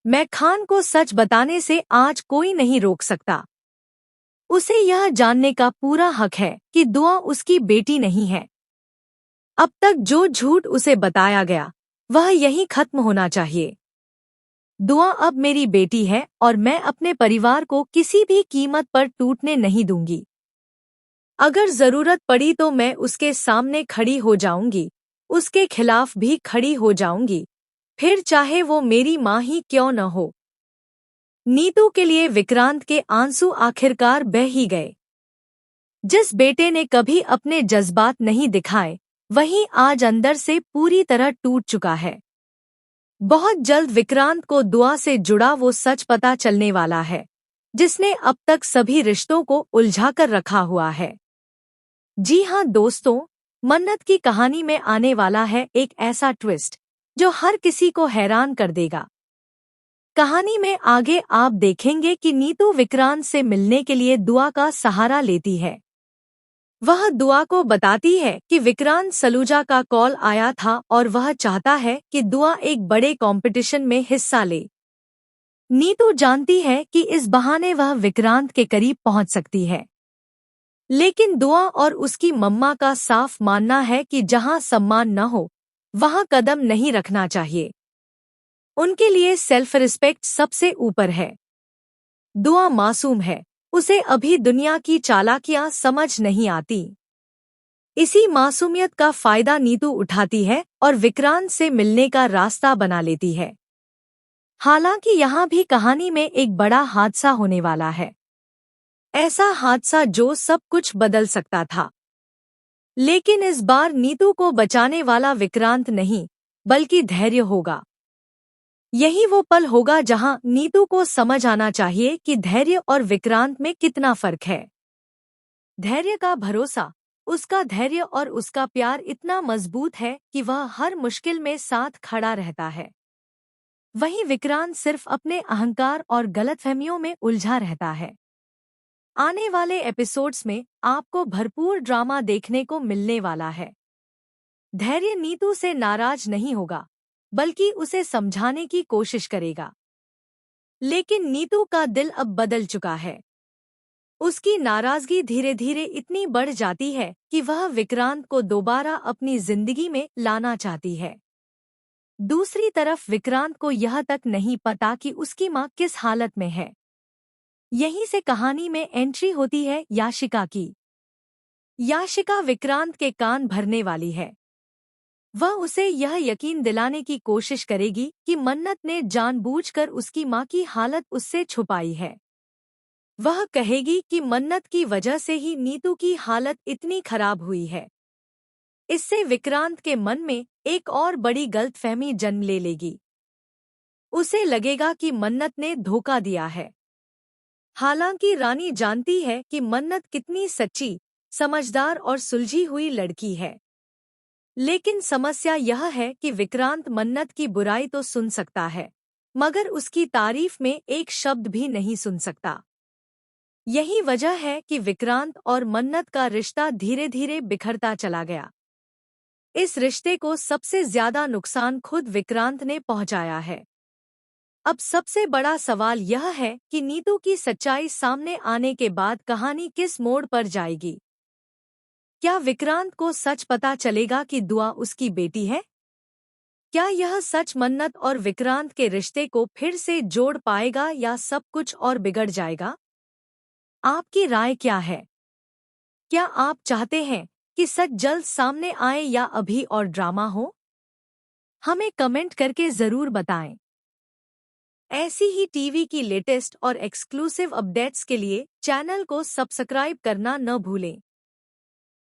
मैं खान को सच बताने से आज कोई नहीं रोक सकता। उसे यह जानने का पूरा हक है कि दुआ उसकी बेटी नहीं है। अब तक जो झूठ उसे बताया गया वह यहीं खत्म होना चाहिए। दुआ अब मेरी बेटी है और मैं अपने परिवार को किसी भी कीमत पर टूटने नहीं दूंगी। अगर जरूरत पड़ी तो मैं उसके सामने खड़ी हो जाऊंगी, उसके खिलाफ भी खड़ी हो जाऊंगी, फिर चाहे वो मेरी माँ ही क्यों न हो। नीतू के लिए विक्रांत के आंसू आखिरकार बह ही गए। जिस बेटे ने कभी अपने जज्बात नहीं दिखाए, वही आज अंदर से पूरी तरह टूट चुका है। बहुत जल्द विक्रांत को दुआ से जुड़ा वो सच पता चलने वाला है, जिसने अब तक सभी रिश्तों को उलझा कर रखा हुआ है। जी हाँ दोस्तों, मन्नत की कहानी में आने वाला है एक ऐसा ट्विस्ट जो हर किसी को हैरान कर देगा। कहानी में आगे आप देखेंगे कि नीतू विक्रांत से मिलने के लिए दुआ का सहारा लेती है। वह दुआ को बताती है कि विक्रांत सलूजा का कॉल आया था और वह चाहता है कि दुआ एक बड़े कंपटीशन में हिस्सा ले। नीतू जानती है कि इस बहाने वह विक्रांत के करीब पहुंच सकती है, लेकिन दुआ और उसकी मम्मा का साफ मानना है कि जहां सम्मान न हो वहां कदम नहीं रखना चाहिए। उनके लिए सेल्फ रिस्पेक्ट सबसे ऊपर है। दुआ मासूम है, उसे अभी दुनिया की चालाकियां समझ नहीं आती। इसी मासूमियत का फायदा नीतू उठाती है और विक्रांत से मिलने का रास्ता बना लेती है। हालांकि यहाँ भी कहानी में एक बड़ा हादसा होने वाला है। ऐसा हादसा जो सब कुछ बदल सकता था। लेकिन इस बार नीतू को बचाने वाला विक्रांत नहीं, बल्कि धैर्य होगा। यही वो पल होगा जहां नीतू को समझ आना चाहिए कि धैर्य और विक्रांत में कितना फर्क है। धैर्य का भरोसा, उसका धैर्य और उसका प्यार इतना मजबूत है कि वह हर मुश्किल में साथ खड़ा रहता है। वहीं विक्रांत सिर्फ अपने अहंकार और गलतफहमियों में उलझा रहता है। आने वाले एपिसोड्स में आपको भरपूर ड्रामा देखने को मिलने वाला है। धैर्य नीतू से नाराज नहीं होगा, बल्कि उसे समझाने की कोशिश करेगा। लेकिन नीतू का दिल अब बदल चुका है। उसकी नाराजगी धीरे धीरे इतनी बढ़ जाती है कि वह विक्रांत को दोबारा अपनी जिंदगी में लाना चाहती है। दूसरी तरफ विक्रांत को यह तक नहीं पता कि उसकी माँ किस हालत में है। यहीं से कहानी में एंट्री होती है याशिका की। याशिका विक्रांत के कान भरने वाली है। वह उसे यह यकीन दिलाने की कोशिश करेगी कि मन्नत ने जानबूझकर उसकी माँ की हालत उससे छुपाई है। वह कहेगी कि मन्नत की वजह से ही नीतू की हालत इतनी खराब हुई है। इससे विक्रांत के मन में एक और बड़ी गलतफहमी जन्म ले लेगी। उसे लगेगा कि मन्नत ने धोखा दिया है। हालांकि रानी जानती है कि मन्नत कितनी सच्ची, समझदार और सुलझी हुई लड़की है। लेकिन समस्या यह है कि विक्रांत मन्नत की बुराई तो सुन सकता है, मगर उसकी तारीफ में एक शब्द भी नहीं सुन सकता। यही वजह है कि विक्रांत और मन्नत का रिश्ता धीरे धीरे बिखरता चला गया। इस रिश्ते को सबसे ज्यादा नुकसान खुद विक्रांत ने पहुंचाया है। अब सबसे बड़ा सवाल यह है कि नीतू की सच्चाई सामने आने के बाद कहानी किस मोड़ पर जाएगी। क्या विक्रांत को सच पता चलेगा कि दुआ उसकी बेटी है? क्या यह सच मन्नत और विक्रांत के रिश्ते को फिर से जोड़ पाएगा या सब कुछ और बिगड़ जाएगा? आपकी राय क्या है? क्या आप चाहते हैं कि सच जल्द सामने आए या अभी और ड्रामा हो? हमें कमेंट करके जरूर बताएं। ऐसी ही टीवी की लेटेस्ट और एक्सक्लूसिव अपडेट्स के लिए चैनल को सब्सक्राइब करना न भूलें।